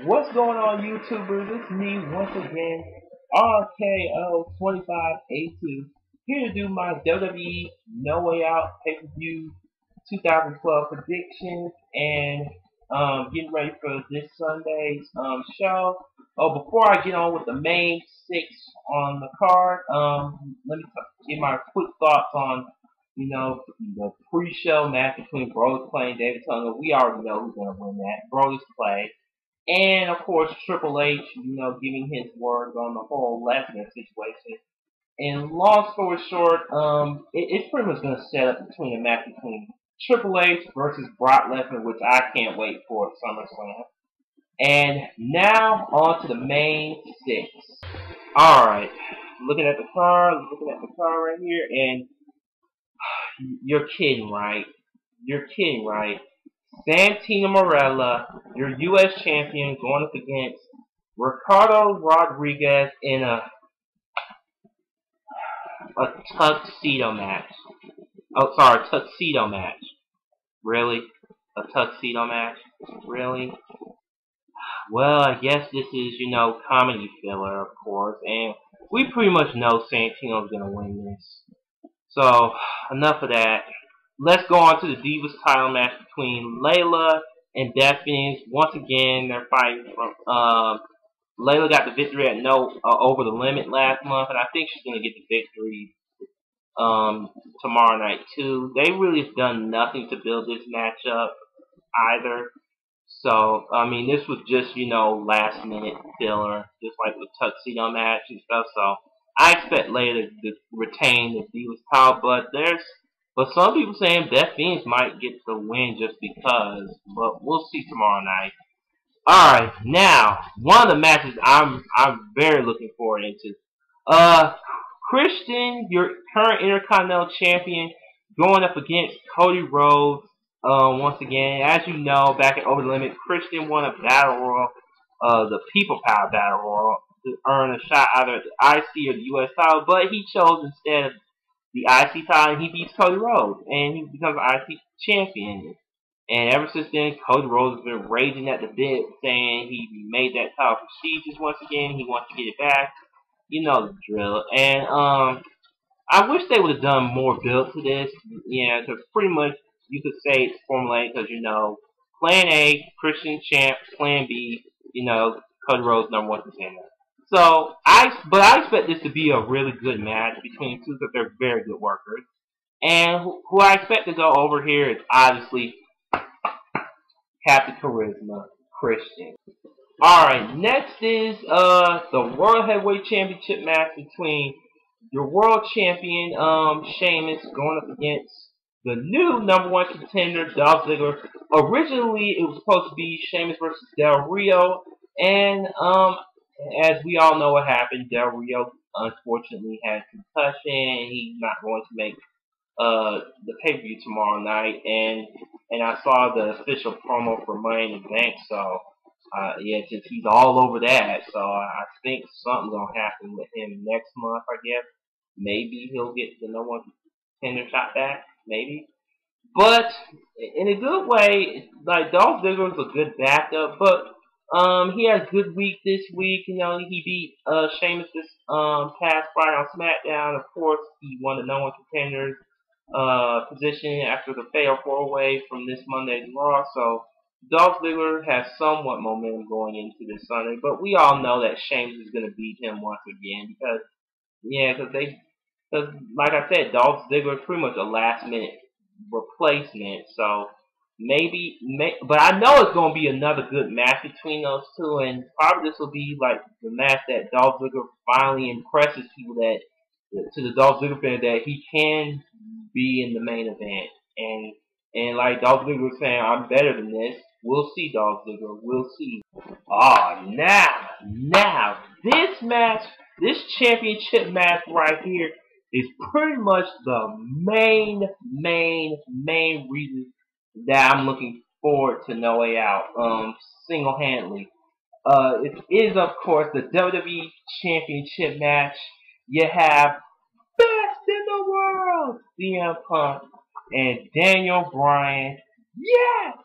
What's going on, YouTubers? It's me once again, RKO2582, here to do my WWE No Way Out pay-per-view 2012 predictions and getting ready for this Sunday's show. Oh, before I get on with the main six on the card, let me give my quick thoughts on the pre-show match between Brodus Clay and David Tonga. We already know who's going to win that. Brodus Clay. And of course, Triple H, giving his word on the whole Lesnar situation. And long story short, it's pretty much going to set up between a match between Triple H versus Brock Lesnar, which I can't wait for at SummerSlam. And now on to the main six. All right, looking at the card right here, and you're kidding, right? You're kidding, right? Santino Marella, your U.S. champion, going up against Ricardo Rodriguez in a tuxedo match. Oh, sorry, tuxedo match. Really? A tuxedo match? Really? Well, I guess this is, comedy filler, of course, and we pretty much know Santino's gonna win this. So, enough of that. Let's go on to the Divas title match between Layla and Beth Phoenix. Once again, they're fighting from. Layla got the victory at Over the Limit last month, and I think she's going to get the victory tomorrow night too. They really have done nothing to build this match up either. So, I mean, this was just, last minute filler, just like the tuxedo match and stuff. So, I expect Layla to retain the Divas title, but some people saying Beth Phoenix might get the win just because, but we'll see tomorrow night. Alright, now, one of the matches I'm very looking forward into. Christian, your current Intercontinental Champion, going up against Cody Rhodes. Once again, as you know, back at Over the Limit, Christian won a Battle Royal, the People Power Battle Royal, to earn a shot either at the IC or the US title, but he chose instead of the IC title, and he beats Cody Rhodes, and he becomes IC champion. And ever since then, Cody Rhodes has been raging at the bit, saying he made that title prestigious once again. He wants to get it back. You know the drill. And I wish they would have done more build to this. Yeah, because pretty much you could say it's formulated because Plan A, Christian champ. Plan B, Cody Rhodes #1 contender. So I expect this to be a really good match between the two because they're very good workers. And who I expect to go over here is obviously Captain Charisma, Christian. Alright, next is the World Heavyweight Championship match between your World Champion, Sheamus, going up against the new #1 contender, Dolph Ziggler. Originally, it was supposed to be Sheamus versus Del Rio, and as we all know what happened, Del Rio unfortunately had concussion. He's not going to make the pay-per-view tomorrow night, and I saw the official promo for Money in the Bank, so yeah, since he's all over that, so I think something's gonna happen with him next month. I guess maybe he'll get the #1 contender shot back, maybe. But in a good way, like Dolph Ziggler's a good backup, but he had a good week this week. He beat Sheamus this past Friday on SmackDown. Of course, he won the #1 contender position after the fatal 4-way from this Monday's Raw. So Dolph Ziggler has somewhat momentum going into this Sunday, but we all know that Sheamus is going to beat him once again because like I said, Dolph Ziggler is pretty much a last-minute replacement. So but I know it's going to be another good match between those two, and probably this will be like the match that Dolph Ziggler finally impresses people to the Dolph Ziggler fan that he can be in the main event. And like Dolph Ziggler was saying, I'm better than this. We'll see, Dolph Ziggler. We'll see. Now, this championship match right here is pretty much the main reason that I'm looking forward to No Way Out, single-handedly. It is, of course, the WWE Championship match. You have Best in the World, CM Punk, and Daniel Bryan, yes,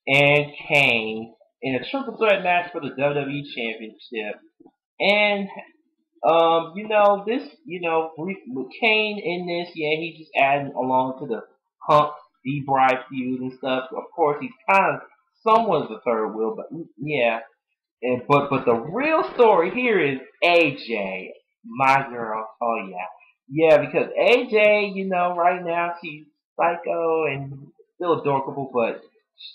and Kane in a triple threat match for the WWE Championship. And with Kane in this, yeah, he's just adding along to the Punk D-Bry feud and stuff. Of course, he's kind of somewhat of the third wheel, but yeah. But the real story here is AJ, my girl. Oh yeah, yeah, because AJ, right now she's psycho and still adorable, but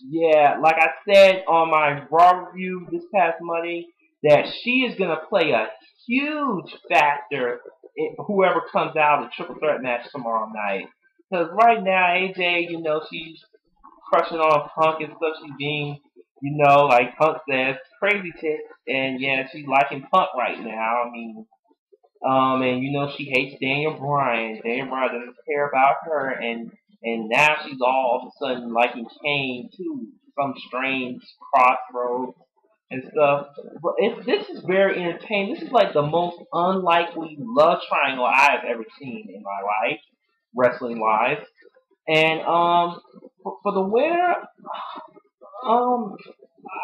yeah, like I said on my Raw review this past Monday, that she is gonna play a huge factor in whoever comes out of the triple threat match tomorrow night. Because right now, AJ, she's crushing on Punk and stuff. She's being, like Punk says, crazy chick. And yeah, she's liking Punk right now. I mean, and she hates Daniel Bryan. Daniel Bryan doesn't care about her, and now she's all of a sudden liking Kane too. Some strange crossroads and stuff. But this is very entertaining. This is like the most unlikely love triangle I've ever seen in my life, wrestling wise. And for the winner,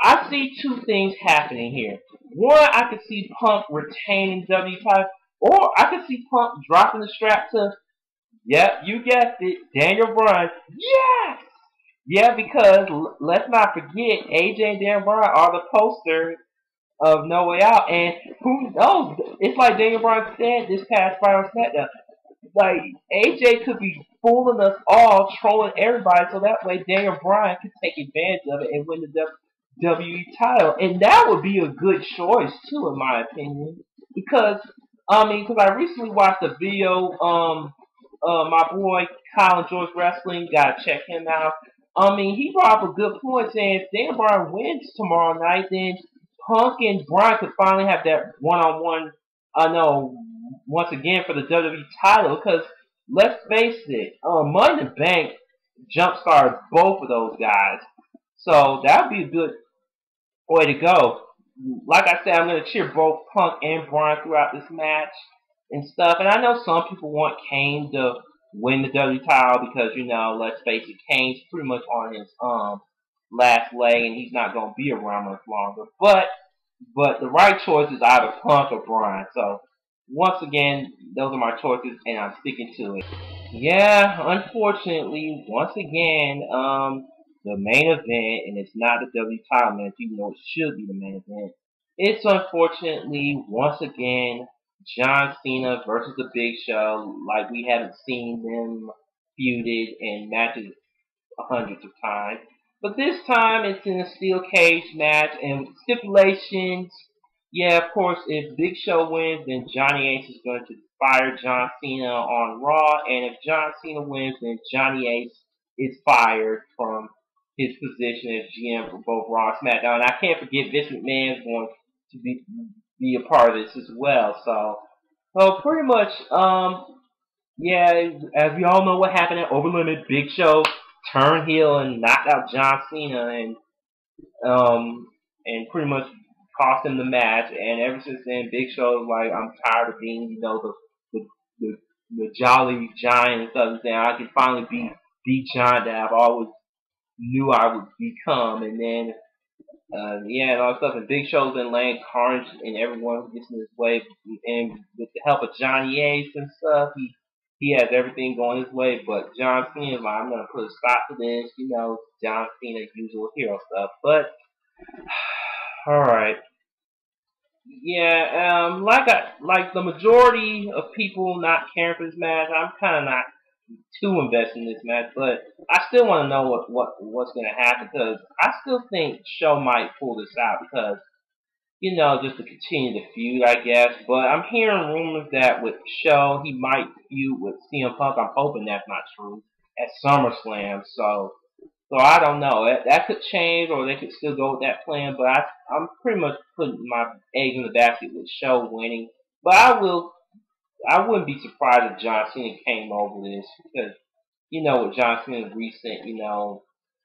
I see two things happening here. One, I could see Punk retaining W title, or I could see Punk dropping the strap to, yep, you guessed it, Daniel Bryan. Yes! Yeah, because let's not forget, AJ and Daniel Bryan are the posters of No Way Out, and who knows? It's like Daniel Bryan said this past Friday on SmackDown. Like, AJ could be fooling us all, trolling everybody, so that way Daniel Bryan could take advantage of it and win the WWE title. And that would be a good choice, too, in my opinion. Because I recently watched a video, my boy Kyle George Wrestling, gotta check him out. He brought up a good point saying if Daniel Bryan wins tomorrow night, then Punk and Bryan could finally have that one-on-one, once again for the WWE title, because let's face it, Money in the Bank jump-started both of those guys. So that would be a good way to go. Like I said, I'm going to cheer both Punk and Bryan throughout this match and stuff. And I know some people want Kane to win the WWE title because, let's face it, Kane's pretty much on his last leg and he's not going to be around much longer. But the right choice is either Punk or Bryan. So once again, those are my choices, and I'm sticking to it. Yeah, unfortunately, once again, the main event, and it's not the WWE title match, even though it should be the main event. It's unfortunately, once again, John Cena versus The Big Show, like we haven't seen them feuded in matches hundreds of times. But this time, it's in a steel cage match, and stipulations. Yeah, of course, if Big Show wins, then Johnny Ace is going to fire John Cena on Raw, and if John Cena wins, then Johnny Ace is fired from his position as GM for both Raw and SmackDown. And I can't forget Vince McMahon is going to be a part of this as well. So pretty much, yeah, as we all know what happened at Overlimit, Big Show turned heel and knocked out John Cena, and pretty much cost him the match. And ever since then, Big Show is like, I'm tired of being, the jolly giant and stuff. And saying I can finally be John that I've always knew I would become. And then, and all that stuff. And Big Show's been laying carnage and everyone gets in his way. And with the help of Johnny Ace and stuff, he has everything going his way. But John Cena's like, I'm gonna put a stop to this. John Cena usual hero stuff. But alright. Yeah, like the majority of people not caring for this match, I'm kinda not too invested in this match, but I still wanna know what's gonna happen because I still think Show might pull this out because, just to continue the feud, I guess. But I'm hearing rumors that with Show he might feud with CM Punk. I'm hoping that's not true at SummerSlam, so I don't know. That could change, or they could still go with that plan. But I'm pretty much putting my eggs in the basket with Show winning. But I wouldn't be surprised if John Cena came over this because, with John Cena's recent,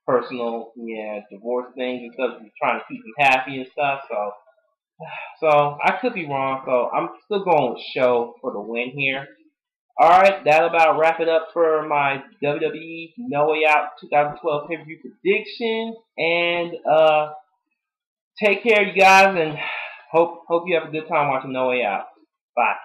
personal, divorce things and stuff, he's trying to keep him happy and stuff. So I could be wrong. So I'm still going with Show for the win here. Alright, that'll about wrap it up for my WWE No Way Out 2012 pay-per-view predictions. And take care, you guys, and hope you have a good time watching No Way Out. Bye.